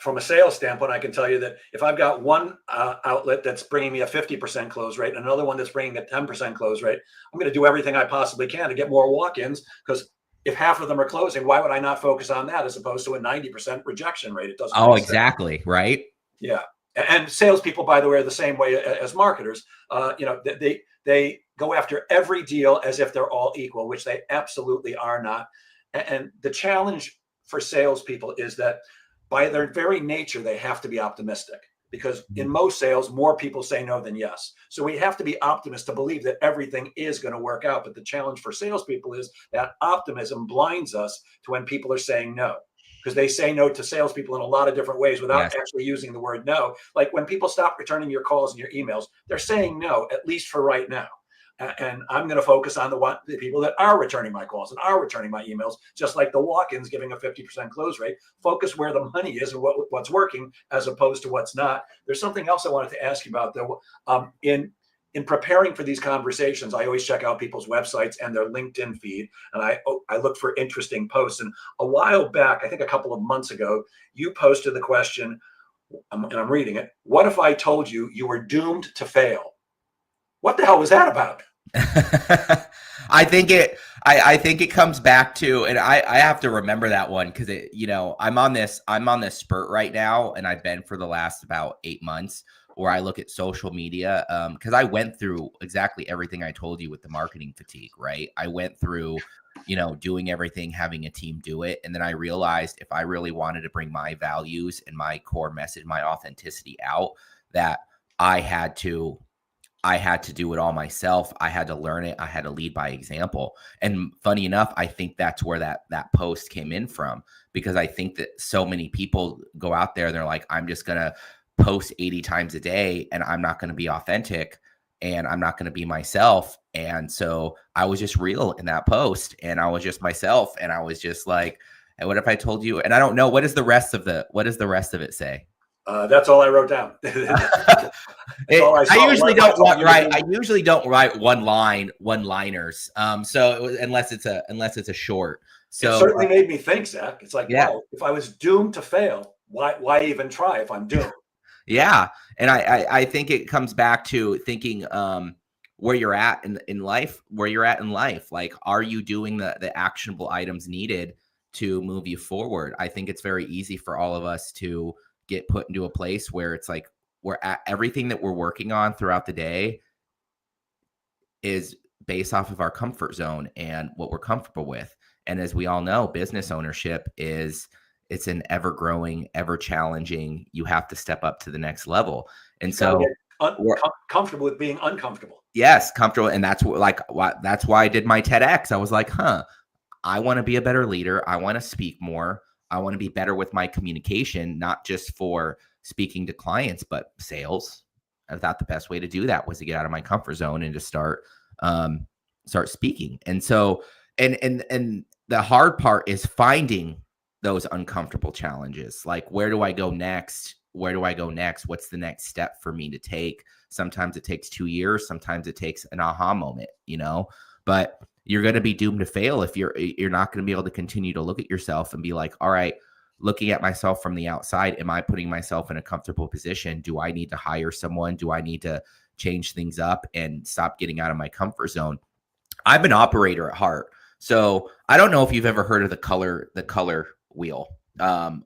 From a sales standpoint, I can tell you that if I've got one outlet that's bringing me a 50% close rate and another one that's bringing a 10% close rate, I'm going to do everything I possibly can to get more walk-ins, because if half of them are closing, why would I not focus on that as opposed to a 90% rejection rate? It doesn't. Oh, exactly. Sense. Right. Yeah. And salespeople, by the way, are the same way as marketers. They go after every deal as if they're all equal, which they absolutely are not. And the challenge for salespeople is that by their very nature, they have to be optimistic, because in most sales, more people say no than yes. So we have to be optimists to believe that everything is going to work out. But the challenge for salespeople is that optimism blinds us to when people are saying no, because they say no to salespeople in a lot of different ways without actually using the word no. Like when people stop returning your calls and your emails, they're saying no, at least for right now. And I'm going to focus on the people that are returning my calls and are returning my emails, just like the walk-ins giving a 50% close rate. Focus where the money is and what's working as opposed to what's not. There's something else I wanted to ask you about, though. In preparing for these conversations, I always check out people's websites and their LinkedIn feed, and I look for interesting posts. And a while back, I think a couple of months ago, you posted the question, and I'm reading it: what if I told you you were doomed to fail? What the hell was that about? I think it comes back to, and I have to remember that one because I'm on this spurt right now, and I've been for the last about 8 months, where I look at social media because I went through exactly everything I told you with the marketing fatigue, right? I went through doing everything, having a team do it. And then I realized if I really wanted to bring my values and my core message, my authenticity out, that I had to do it all myself. I had to learn it. I had to lead by example. And funny enough, I think that's where that post came in from, because I think that so many people go out there and they're like, I'm just going to post 80 times a day and I'm not going to be authentic and I'm not going to be myself. And so I was just real in that post and I was just myself. And I was just like, hey, what if I told you? And I don't know, what does the rest of it say? That's all I wrote down. I usually don't write one-liners. Unless it's a short. So it certainly made me think, Zach. It's like, yeah. wow, if I was doomed to fail, why even try if I'm doomed? Yeah. And I think it comes back to thinking where you're at in life, Like, are you doing the actionable items needed to move you forward? I think it's very easy for all of us to get put into a place where it's like we're at everything that we're working on throughout the day is based off of our comfort zone and what we're comfortable with. And as we all know, business ownership it's an ever growing, ever challenging. You have to step up to the next level. And so we're comfortable with being uncomfortable. Yes, comfortable. And that's that's why I did my TEDx. I was like, I want to be a better leader. I want to speak more. I want to be better with my communication, not just for speaking to clients, but sales. I thought the best way to do that was to get out of my comfort zone and to start speaking. And so, and the hard part is finding those uncomfortable challenges. Like, where do I go next? What's the next step for me to take? Sometimes it takes 2 years. Sometimes it takes an aha moment, but you're going to be doomed to fail if you're not going to be able to continue to look at yourself and be like, all right, looking at myself from the outside, am I putting myself in a comfortable position? Do I need to hire someone? Do I need to change things up and stop getting out of my comfort zone? I'm an operator at heart. So I don't know if you've ever heard of the color wheel.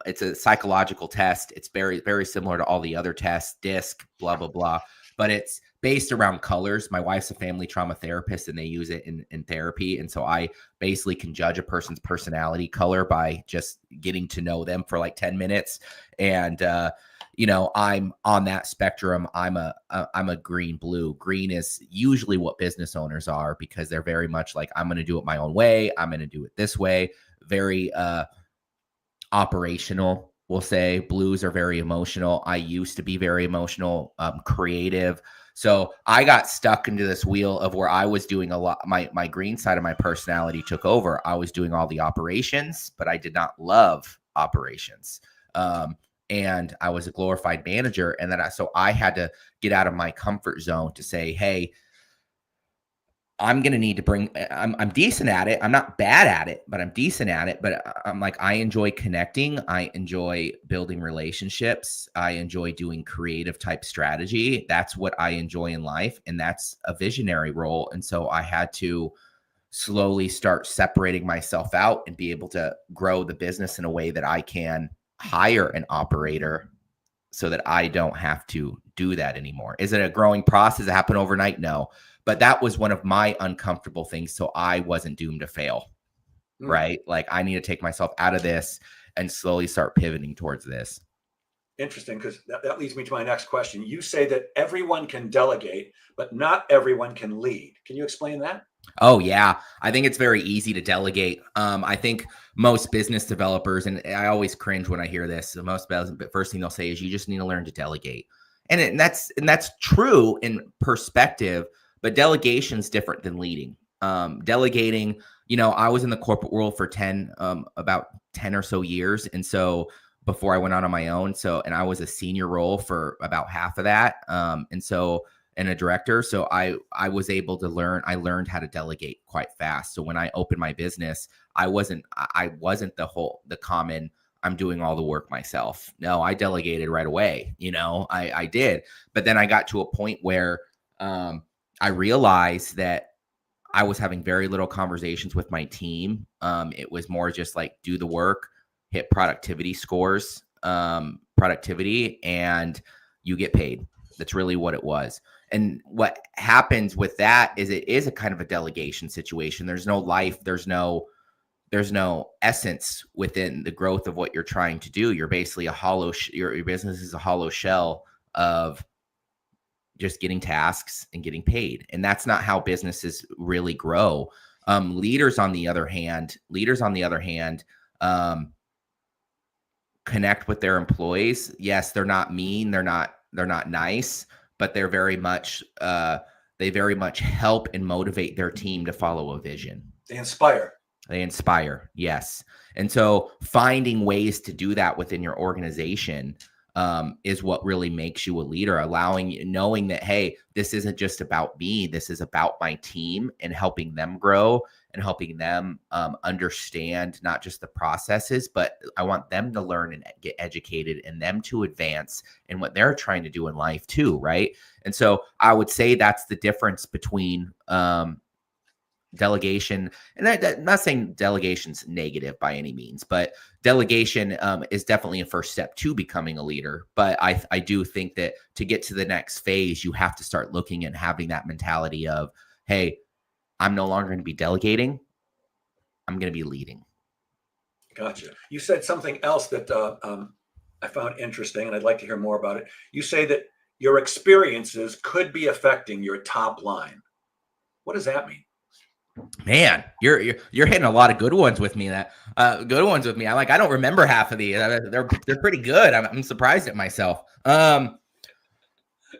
It's a psychological test. It's very, very similar to all the other tests, DISC, blah, blah, blah. But it's based around colors. My wife's a family trauma therapist and they use it in therapy. And so I basically can judge a person's personality color by just getting to know them for like 10 minutes. And, I'm on that spectrum. I'm a green blue. Green is usually what business owners are because they're very much like, I'm going to do it my own way. I'm going to do it this way. Very operational. We'll say blues are very emotional. I used to be very emotional, creative. So I got stuck into this wheel of where I was doing a lot. My green side of my personality took over. I was doing all the operations, but I did not love operations. And I was a glorified manager. And then so I had to get out of my comfort zone to say, hey, I'm going to need to bring, I'm decent at it. I'm not bad at it, but I'm decent at it. But I'm like, I enjoy connecting. I enjoy building relationships. I enjoy doing creative type strategy. That's what I enjoy in life. And that's a visionary role. And so I had to slowly start separating myself out and be able to grow the business in a way that I can hire an operator so that I don't have to do that anymore. Is it a growing process? It happened overnight? No. But that was one of my uncomfortable things. So I wasn't doomed to fail, right? Like, I need to take myself out of this and slowly start pivoting towards this. Interesting, because that leads me to my next question. You say that everyone can delegate, but not everyone can lead. Can you explain that? Oh, yeah. I think it's very easy to delegate. I think most business developers, and I always cringe when I hear this, the first thing they'll say is you just need to learn to delegate. And that's true in perspective, but delegation is different than leading. Delegating, I was in the corporate world for about 10 or so years. And so before I went out on my own. And I was a senior role for about half of that. And a director. So I was able to I learned how to delegate quite fast. So when I opened my business, I wasn't the common, I'm doing all the work myself. No, I delegated right away. I did. But then I got to a point where I realized that I was having very little conversations with my team. It was more just like, do the work, hit productivity scores, and you get paid. That's really what it was. And what happens with that is it is a kind of a delegation situation. There's no life. There's no essence within the growth of what you're trying to do. You're basically a hollow, your business is a hollow shell of just getting tasks and getting paid. And that's not how businesses really grow. Leaders on the other hand, connect with their employees. Yes, they're not mean. They're not nice, but they're very much, they very much help and motivate their team to follow a vision. They inspire. Yes. And so finding ways to do that within your organization is what really makes you a leader, knowing that, hey, this isn't just about me. This is about my team and helping them grow and helping them understand not just the processes, but I want them to learn and get educated and them to advance in what they're trying to do in life too, right? And so I would say that's the difference between delegation, and I'm not saying delegation's negative by any means, but delegation is definitely a first step to becoming a leader. But I do think that to get to the next phase, you have to start looking and having that mentality of, hey, I'm no longer going to be delegating. I'm going to be leading. Gotcha. You said something else that I found interesting, and I'd like to hear more about it. You say that your experiences could be affecting your top line. What does that mean? Man, you're hitting a lot of good ones with me. I don't remember half of these. They're pretty good. I'm surprised at myself.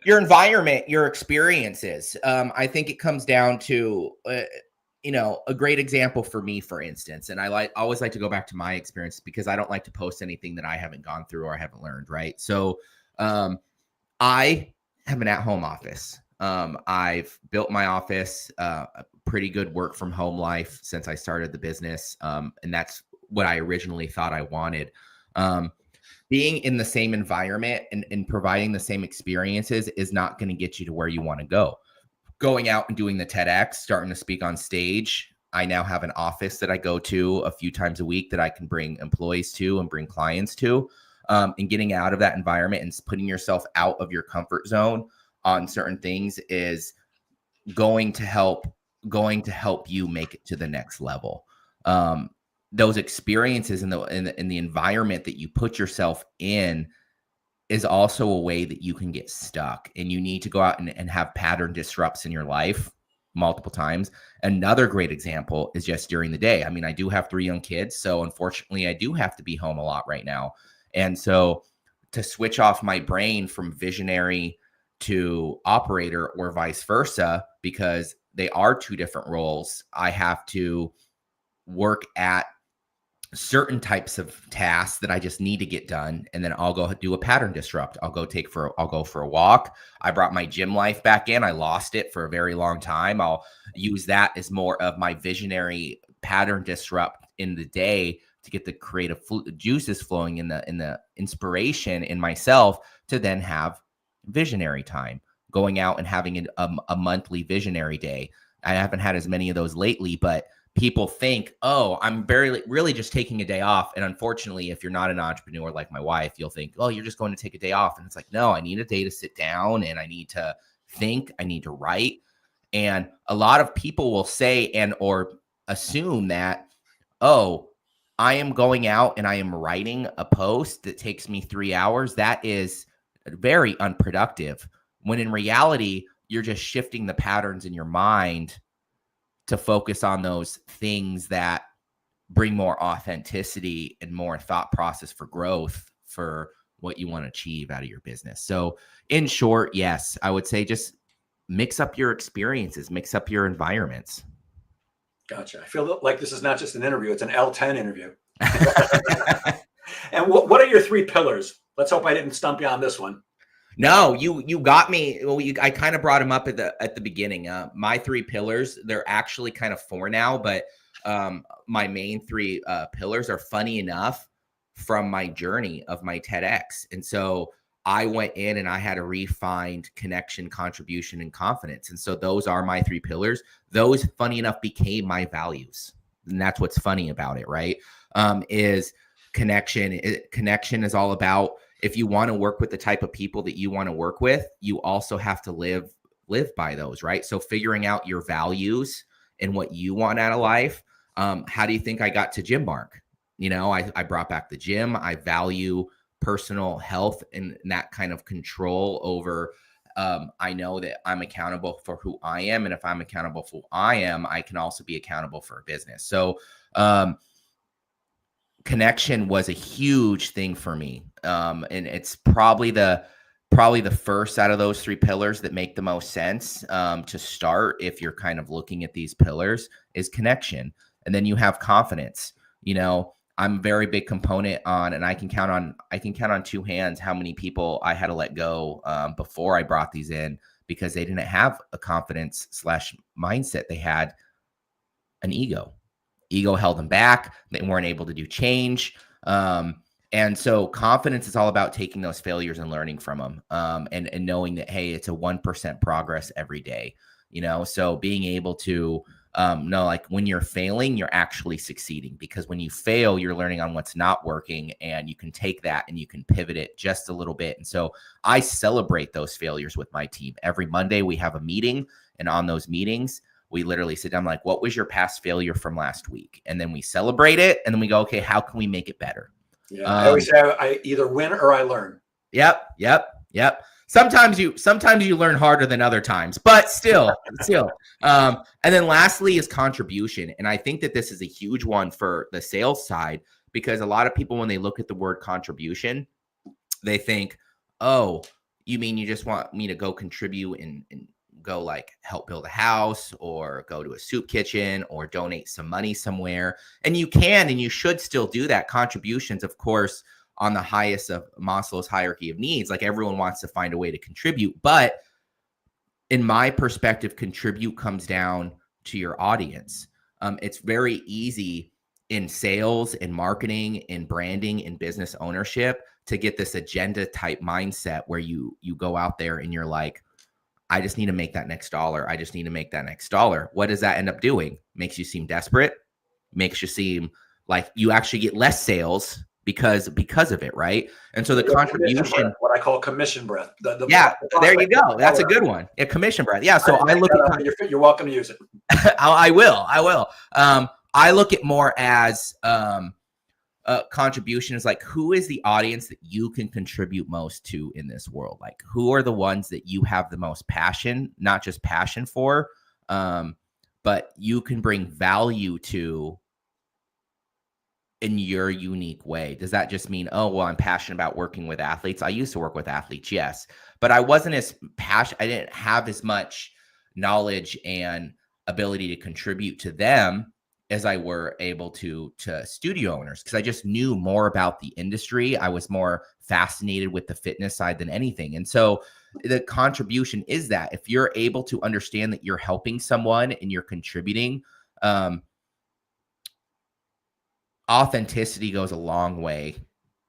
Your environment, your experiences. I think it comes down to a great example for me, for instance. And I always like to go back to my experience because I don't like to post anything that I haven't gone through or I haven't learned. Right. So I have an at-home office. I've built my office, a pretty good work from home life since I started the business. And that's what I originally thought I wanted. Being in the same environment and providing the same experiences is not going to get you to where you want to go. Going out and doing the TEDx, starting to speak on stage. I now have an office that I go to a few times a week that I can bring employees to and bring clients to. And getting out of that environment and putting yourself out of your comfort zone on certain things is going to help you make it to the next level. Those experiences in the environment that you put yourself in is also a way that you can get stuck, and you need to go out and have pattern disrupts in your life multiple times. Another great example is just during the day. I mean, I do have 3 young kids, so unfortunately I do have to be home a lot right now. And so to switch off my brain from visionary to operator or vice versa, because they are 2 different roles, I have to work at certain types of tasks that I just need to get done. And then I'll go do a pattern disrupt. I'll go for a walk. I brought my gym life back in. I lost it for a very long time. I'll use that as more of my visionary pattern disrupt in the day to get the creative juices flowing in the inspiration in myself to then have visionary time, going out and having a monthly visionary day. I haven't had as many of those lately, but people think, oh, I'm really just taking a day off. And unfortunately, if you're not an entrepreneur like my wife, you'll think, oh, you're just going to take a day off. And it's like, no, I need a day to sit down and I need to think, I need to write. And a lot of people will say or assume that, oh, I am going out and I am writing a post that takes me 3 hours. That is very unproductive. When in reality, you're just shifting the patterns in your mind to focus on those things that bring more authenticity and more thought process for growth for what you want to achieve out of your business. So in short, yes, I would say just mix up your experiences, mix up your environments. Gotcha. I feel like this is not just an interview, it's an L10 interview. And what are your 3 pillars? Let's hope I didn't stump you on this one. No, you got me. Well, I kind of brought them up at the beginning. My 3 pillars, they're actually kind of 4 now, but my main 3 pillars are funny enough from my journey of my TEDx. And so I went in and I had a refined connection, contribution, and confidence. And so those are my 3 pillars. Those, funny enough, became my values. And that's what's funny about it, right? Is connection. Connection is all about, if you want to work with the type of people that you want to work with, you also have to live live by those, right? So figuring out your values and what you want out of life. How do you think I got to Gym Mark? I brought back the gym. I value personal health and that kind of control over. I know that I'm accountable for who I am. And if I'm accountable for who I am, I can also be accountable for a business. So connection was a huge thing for me. And it's probably the first out of those three pillars that make the most sense to start if you're kind of looking at these pillars is connection. And then you have confidence. I'm a very big component on, and I can count on two hands how many people I had to let go before I brought these in because they didn't have a confidence / mindset. They had an ego. Ego held them back. They weren't able to do change. And so confidence is all about taking those failures and learning from them and knowing that, hey, it's a 1% progress every day. So being able to know, like when you're failing, you're actually succeeding because when you fail, you're learning on what's not working and you can take that and you can pivot it just a little bit. And so I celebrate those failures with my team. Every Monday we have a meeting, and on those meetings, we literally sit down like, what was your past failure from last week? And then we celebrate it. And then we go, okay, how can we make it better? Yeah. I always say I either win or I learn. Yep. Sometimes you learn harder than other times, but still. And then lastly is contribution. And I think that this is a huge one for the sales side because a lot of people, when they look at the word contribution, they think, oh, you mean you just want me to go contribute and go like help build a house or go to a soup kitchen or donate some money somewhere. And you can, and you should still do that. Contributions, of course, on the highest of Maslow's hierarchy of needs, like everyone wants to find a way to contribute. But in my perspective, contribute comes down to your audience. It's very easy in sales and marketing and branding and business ownership to get this agenda type mindset where you go out there and you're like, I just need to make that next dollar. I just need to make that next dollar. What does that end up doing? Makes you seem desperate, makes you seem like you actually get less sales because of it, right? And so the contribution, what I call commission breath. There you go. That's a good one. Yeah, commission breath. Yeah. So I look at you're welcome to use it. I will. I look at more as contribution is like, who is the audience that you can contribute most to in this world? Like, who are the ones that you have the most passion, not just passion for, but you can bring value to in your unique way? Does that just mean, oh, well, I'm passionate about working with athletes? I used to work with athletes, yes, but I wasn't as passionate. I didn't have as much knowledge and ability to contribute to them as I were able to studio owners, because I just knew more about the industry. I was more fascinated with the fitness side than anything. And so the contribution is that if you're able to understand that you're helping someone and you're contributing, authenticity goes a long way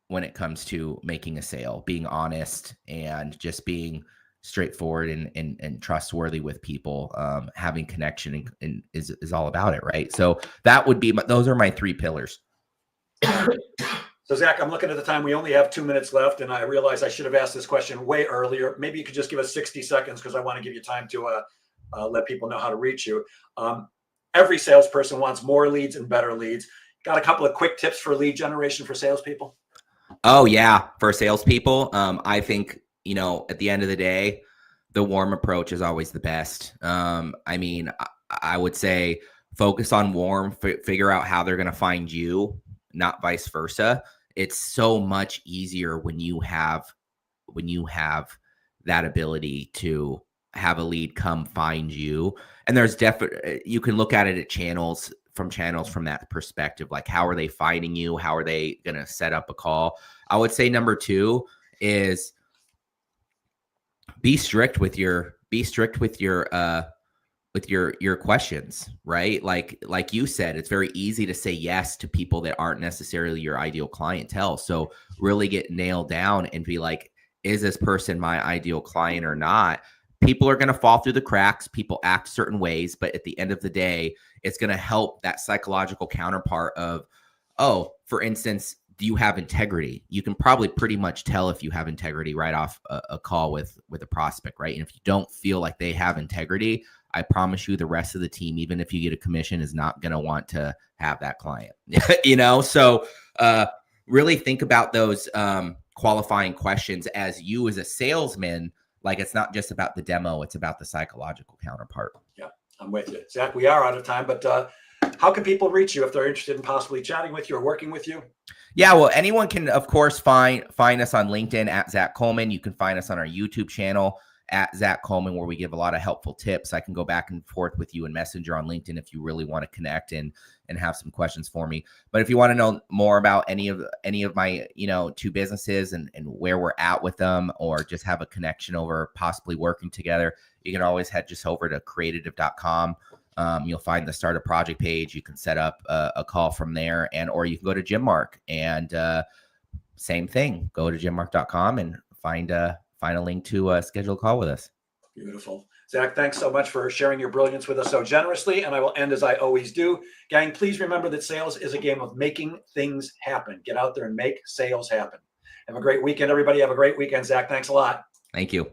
when it comes to making a sale, being honest and just being straightforward and trustworthy with people. Having connection and is all about it, right? So that would be those are my three pillars. So Zach, I'm looking at the time. We only have 2 minutes left, and I realize I should have asked this question way earlier. Maybe you could just give us 60 seconds because I want to give you time to let people know how to reach you. Every salesperson wants more leads and better leads. Got a couple of quick tips for lead generation for salespeople? Oh yeah, for salespeople, I think, at the end of the day, the warm approach is always the best. I mean, I would say focus on warm, figure out how they're going to find you, not vice versa. It's so much easier when you have that ability to have a lead come find you. And there's definitely, you can look at it at channels from that perspective. Like, how are they finding you? How are they going to set up a call? I would say number 2 is be strict with your questions, right? Like you said, it's very easy to say yes to people that aren't necessarily your ideal clientele. So really get nailed down and be like, is this person my ideal client or not? People are going to fall through the cracks. People act certain ways, but at the end of the day, it's going to help that psychological counterpart of, oh, for instance, do you have integrity? You can probably pretty much tell if you have integrity right off a call with a prospect, right? And if you don't feel like they have integrity, I promise you the rest of the team, even if you get a commission, is not going to want to have that client, So really think about those qualifying questions as you as a salesman. Like, it's not just about the demo, it's about the psychological counterpart. Yeah, I'm with you. Zach, we are out of time, but how can people reach you if they're interested in possibly chatting with you or working with you? Yeah, well, anyone can, of course, find us on LinkedIn at Zach Colman. You can find us on our YouTube channel at Zach Colman, where we give a lot of helpful tips. I can go back and forth with you in Messenger on LinkedIn if you really want to connect and have some questions for me. But if you want to know more about any of my, two businesses and where we're at with them, or just have a connection over possibly working together, you can always head just over to creative.com. You'll find the start a project page. You can set up a call from there, or you can go to Gymmark and same thing. Go to gymmark.com and find a link to schedule a call with us. Beautiful. Zach, thanks so much for sharing your brilliance with us so generously. And I will end as I always do. Gang, please remember that sales is a game of making things happen. Get out there and make sales happen. Have a great weekend, everybody. Have a great weekend, Zach. Thanks a lot. Thank you.